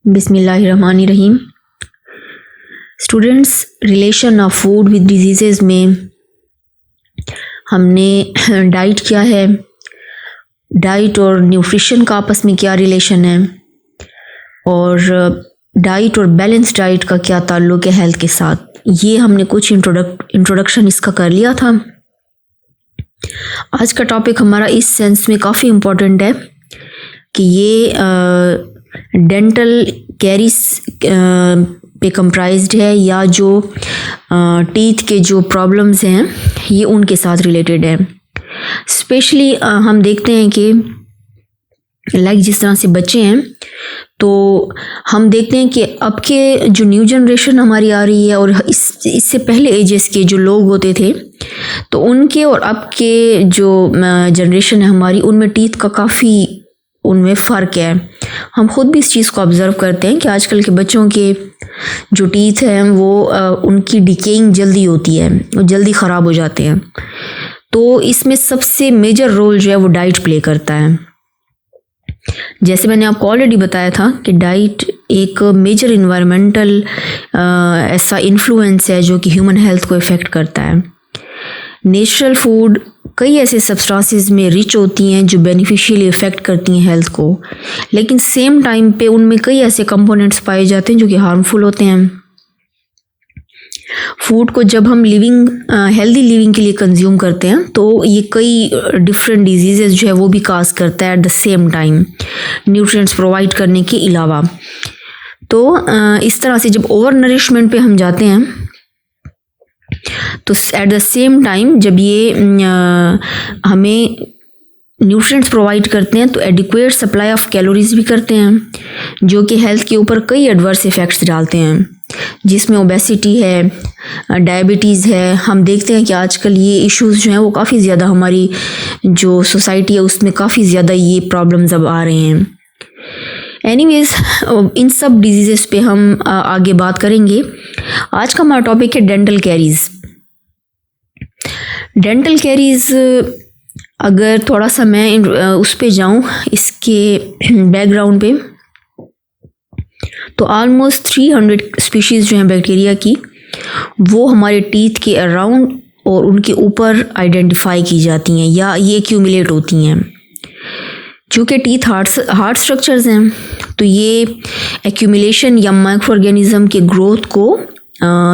बिस्मिल्लाहिर्रहमानिर्रहीम। Students, relation of food with disease में हमने डाइट क्या है, डाइट और न्यूट्रिशन का आपस में क्या रिलेशन है, और डाइट और बैलेंस डाइट का क्या ताल्लुक़ है हेल्थ के साथ, ये हमने कुछ इंट्रोडक्शन इसका कर लिया था। आज का टॉपिक हमारा इस सेंस में काफ़ी इम्पोर्टेंट है कि ये डेंटल कैरीज पे कंप्राइज्ड है, या जो टीथ के जो प्रॉब्लम्स हैं ये उनके साथ रिलेटेड है। स्पेशली हम देखते हैं कि जिस तरह से बच्चे हैं, तो हम देखते हैं कि अब के जो न्यू जनरेशन हमारी आ रही है, और इससे पहले एजेस के जो लोग होते थे, तो उनके और अब के जो जनरेशन है हमारी, उनमें टीथ का काफ़ी उनमें फ़र्क है। हम खुद भी इस चीज़ को ऑब्ज़र्व करते हैं कि आजकल के बच्चों के जो टीथ हैं वो उनकी डिकेइंग जल्दी होती है, वो जल्दी ख़राब हो जाते हैं। तो इसमें सबसे मेजर रोल जो है वो डाइट प्ले करता है। जैसे मैंने आपको ऑलरेडी बताया था कि डाइट एक मेजर इन्वायरमेंटल ऐसा इन्फ्लुएंस है जो कि ह्यूमन हेल्थ को इफ़ेक्ट करता है। नेचुरल फूड कई ऐसे सब्सटेंसेस में रिच होती हैं जो बेनिफिशियली इफ़ेक्ट करती हैं हेल्थ को, लेकिन सेम टाइम पे उनमें कई ऐसे कंपोनेंट्स पाए जाते हैं जो कि हार्मफुल होते हैं। फूड को जब हम हेल्दी लिविंग के लिए कंज्यूम करते हैं, तो ये कई डिफरेंट डिजीज़ेस जो है वो भी काज करता है at the same time, nutrients provide करने के अलावा। तो इस तरह से जब ओवर नरिशमेंट पे हम जाते हैं, तो एट द सेम टाइम जब ये हमें न्यूट्रिएंट्स प्रोवाइड करते हैं, तो एडिक्वेट सप्लाई ऑफ कैलोरीज भी करते हैं, जो कि हेल्थ के ऊपर कई एडवर्स इफ़ेक्ट्स डालते हैं, जिसमें ओबेसिटी है, डायबिटीज़ है। हम देखते हैं कि आजकल ये इश्यूज़ जो हैं वो काफ़ी ज़्यादा हमारी जो सोसाइटी है उसमें काफ़ी ज़्यादा ये प्रॉब्लम्स अब आ रहे हैं। एनीवेज, इन सब डिजीज़ेस पे हम आगे बात करेंगे। आज का हमारा टॉपिक है डेंटल कैरीज़। डेंटल कैरीज़, अगर थोड़ा सा मैं उस पे जाऊँ, इसके बैकग्राउंड पे, तो ऑलमोस्ट 300 स्पीशीज़ जो हैं बैक्टीरिया की, वो हमारे टीथ के अराउंड और उनके ऊपर आइडेंटिफाई की जाती हैं, या ये एक्यूमुलेट होती हैं। चूँकि टीथ हार्ड स्ट्रक्चर्स हैं, तो ये एक्यूमुलेशन या माइक्रो ऑर्गेनिज्म के ग्रोथ को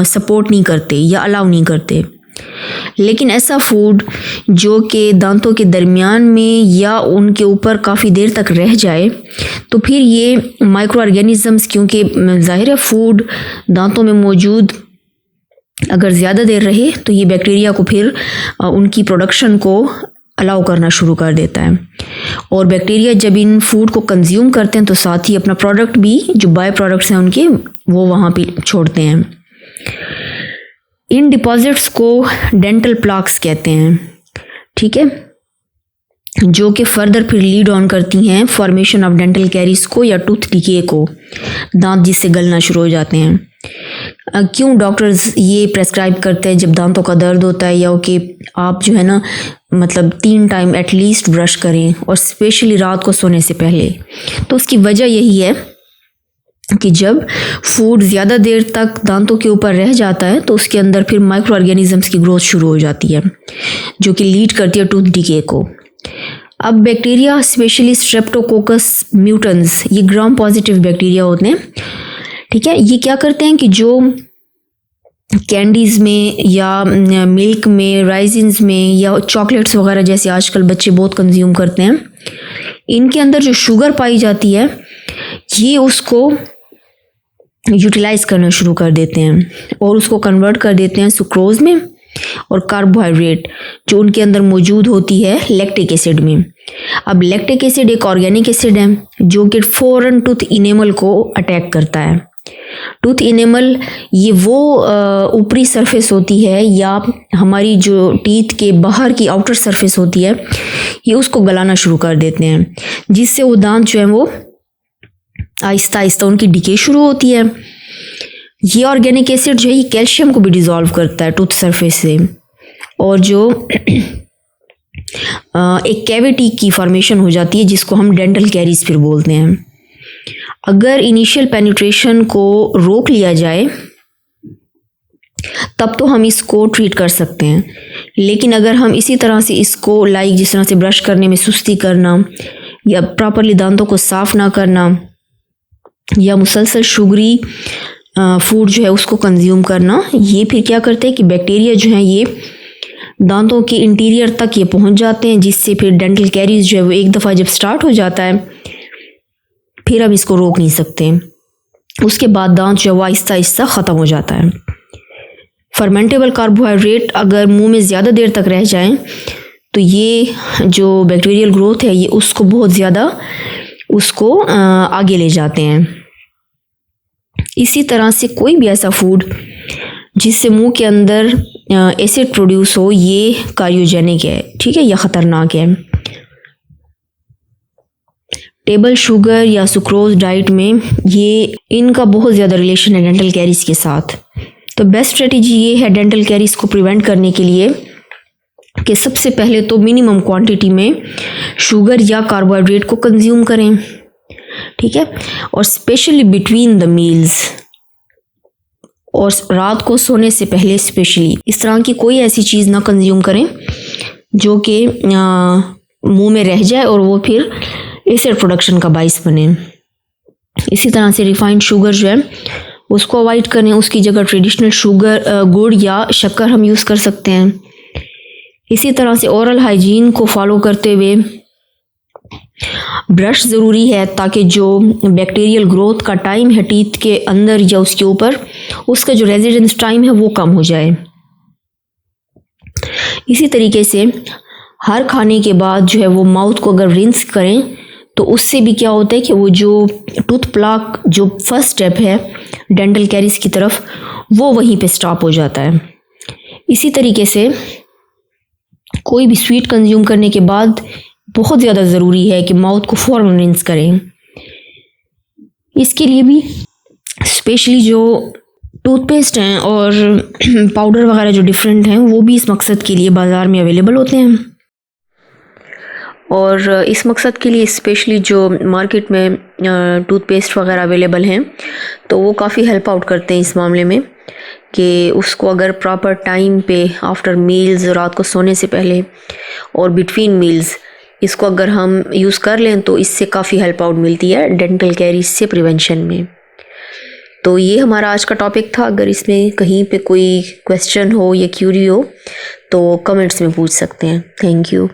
सपोर्ट नहीं करते या अलाउ नहीं करते। लेकिन ऐसा फूड जो कि दांतों के दरमियान में या उनके ऊपर काफ़ी देर तक रह जाए, तो फिर ये माइक्रो ऑर्गेनिजम्स, क्योंकि ज़ाहिर है फूड दांतों में मौजूद अगर ज़्यादा देर रहे, तो ये बैक्टीरिया को फिर उनकी प्रोडक्शन को अलाउ करना शुरू कर देता है। और बैक्टीरिया जब इन फूड को कंज्यूम करते हैं, तो साथ ही अपना प्रोडक्ट भी, जो बाय प्रोडक्ट्स हैं उनके, वो वहाँ पे छोड़ते हैं। इन डिपॉजिट्स को डेंटल प्लाक्स कहते हैं, ठीक है, जो कि फर्दर फिर लीड ऑन करती हैं फॉर्मेशन ऑफ डेंटल कैरीज को या टूथ डिके को, दांत जिससे गलना शुरू हो जाते हैं। क्यों डॉक्टर्स ये प्रेस्क्राइब करते हैं जब दांतों का दर्द होता है, या कि आप जो है ना, मतलब 3 टाइम एटलीस्ट ब्रश करें, और स्पेशली रात को सोने से पहले। तो उसकी वजह यही है कि जब फूड ज़्यादा देर तक दांतों के ऊपर रह जाता है, तो उसके अंदर फिर माइक्रो ऑर्गेनिजम्स की ग्रोथ शुरू हो जाती है, जो कि लीड करती है टूथ डिके को। अब बैक्टीरिया, स्पेशली स्ट्रेप्टोकोकस म्यूटेंस, ये ग्राम पॉजिटिव बैक्टीरिया होते हैं, ठीक है। ये क्या करते हैं कि जो कैंडीज़ में या मिल्क में, राइजिन्स में, या चॉकलेट्स वगैरह जैसे आजकल बच्चे बहुत कंज्यूम करते हैं, इनके अंदर जो शुगर पाई जाती है, ये उसको यूटिलाइज करना शुरू कर देते हैं, और उसको कन्वर्ट कर देते हैं सुक्रोज में, और कार्बोहाइड्रेट जो उनके अंदर मौजूद होती है लैक्टिक एसिड में। अब लैक्टिक एसिड एक ऑर्गेनिक एसिड है जो कि फ़ौरन टूथ इनेमल को अटैक करता है। टूथ इनेमल ये वो ऊपरी सरफेस होती है, या हमारी जो टीथ के बाहर की आउटर सरफेस होती है, ये उसको गलाना शुरू कर देते हैं, जिससे वो दांत जो है वो आहिस्ता आहिस्ता उनकी डिके शुरू होती है। ये ऑर्गेनिक एसिड जो है ये कैल्शियम को भी डिज़ोल्व करता है टूथ सरफेस से, और जो एक कैविटी की फॉर्मेशन हो जाती है, जिसको हम डेंटल कैरीज फिर बोलते हैं। अगर इनिशियल पेनिट्रेशन को रोक लिया जाए तब तो हम इसको ट्रीट कर सकते हैं, लेकिन अगर हम इसी तरह से इसको जिस तरह से ब्रश करने में सुस्ती करना या प्रॉपरली दांतों को साफ़ ना करना या मुसलसल शुगरी फूड जो है उसको कंज्यूम करना, ये फिर क्या करते हैं कि बैक्टीरिया जो है ये दांतों के इंटीरियर तक ये पहुंच जाते हैं, जिससे फिर डेंटल कैरीज जो है वो एक दफ़ा जब स्टार्ट हो जाता है फिर हम इसको रोक नहीं सकते। उसके बाद दांत जो है वो आहिस्ता आहिस्ता ख़त्म हो जाता है। फर्मेंटेबल कार्बोहाइड्रेट अगर मुंह में ज़्यादा देर तक रह जाएं तो ये जो बैक्टीरियल ग्रोथ है ये उसको बहुत ज़्यादा आगे ले जाते हैं। इसी तरह से कोई भी ऐसा फूड जिससे मुंह के अंदर एसिड प्रोड्यूस हो ये कार्योजेनिक है, ठीक है, या ख़तरनाक है। टेबल शुगर या सुक्रोज डाइट में इनका बहुत ज़्यादा रिलेशन है डेंटल कैरीज के साथ। तो बेस्ट स्ट्रेटजी ये है डेंटल कैरीज को प्रिवेंट करने के लिए कि सबसे पहले तो मिनिमम क्वांटिटी में शुगर या कार्बोहाइड्रेट को कंज्यूम करें, ठीक है, और स्पेशली बिटवीन द मील्स और रात को सोने से पहले स्पेशली इस तरह की कोई ऐसी चीज़ ना कंज्यूम करें जो कि मुंह में रह जाए और वो फिर एसिड प्रोडक्शन का बाइस बने। इसी तरह से रिफाइंड शुगर जो है उसको अवॉइड करें, उसकी जगह ट्रेडिशनल शुगर गुड़ या शक्कर हम यूज़ कर सकते हैं। इसी तरह से ओरल हाइजीन को फॉलो करते हुए ब्रश ज़रूरी है ताकि जो बैक्टीरियल ग्रोथ का टाइम है टीथ के अंदर या उसके ऊपर उसका जो रेजिडेंस टाइम है वो कम हो जाए। इसी तरीके से हर खाने के बाद जो है वो माउथ को अगर रिंस करें तो उससे भी क्या होता है कि वो जो टूथ प्लाक जो फर्स्ट स्टेप है डेंटल कैरीज की तरफ वो वहीं पे स्टॉप हो जाता है। इसी तरीके से कोई भी स्वीट कंज्यूम करने के बाद बहुत ज़्यादा ज़रूरी है कि माउथ को फ़ौरन रिंस करें। इसके लिए भी स्पेशली जो टूथपेस्ट हैं और पाउडर वगैरह जो डिफरेंट हैं वो भी इस मकसद के लिए बाज़ार में अवेलेबल होते हैं, और इस मकसद के लिए स्पेशली जो मार्केट में टूथपेस्ट वगैरह अवेलेबल हैं तो वो काफ़ी हेल्प आउट करते हैं इस मामले में कि उसको अगर प्रॉपर टाइम पे आफ्टर मील्स, रात को सोने से पहले और बिटवीन मील्स इसको अगर हम यूज़ कर लें तो इससे काफ़ी हेल्प आउट मिलती है डेंटल कैरीज से प्रिवेंशन में। तो ये हमारा आज का टॉपिक था। अगर इसमें कहीं पे कोई क्वेश्चन हो या क्यूरी हो तो कमेंट्स में पूछ सकते हैं। Thank you.